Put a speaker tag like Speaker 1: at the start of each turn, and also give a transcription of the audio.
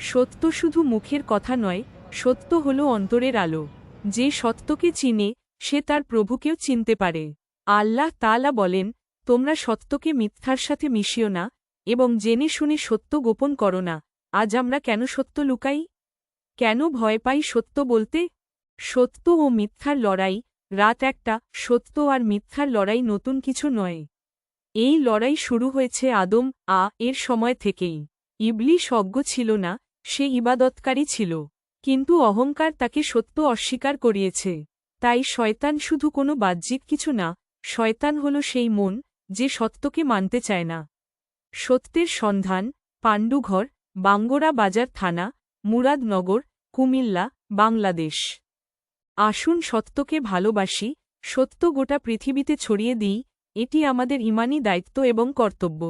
Speaker 1: সত্য শুধু মুখের কথা নয়, সত্য হল অন্তরের আলো। যে সত্যকে চিনে সে তার প্রভুকেও চিনতে পারে। আল্লাহ তাআলা বলেন, তোমরা সত্যকে মিথ্যার সাথে মিশিও না এবং জেনে শুনে সত্য গোপন করো না। আজ আমরা কেন সত্য লুকাই? কেন ভয় পাই সত্য বলতে? সত্য ও মিথ্যার লড়াই, রাত একটা, সত্য আর মিথ্যার লড়াই নতুন কিছু নয়। এই লড়াই শুরু হয়েছে আদম এর সময় থেকেই। ইবলীস অজ্ঞ ছিল না, সে ইবাদতকারী ছিল। কিন্তু অহংকার তাকে সত্য অস্বীকার করিয়েছে। তাই শয়তান শুধু কোনো বাহ্যিক কিছু না, শয়তান হল সেই মন যে সত্যকে মানতে চায় না। সত্যের সন্ধান, পাণ্ডুঘর, বাঙ্গরা বাজার থানা, মুরাদনগর, কুমিল্লা, বাংলাদেশ। আসুন সত্যকে ভালোবাসি, সত্য গোটা পৃথিবীতে ছড়িয়ে দিই, এটি আমাদের ঈমানী দায়িত্ব এবং কর্তব্য।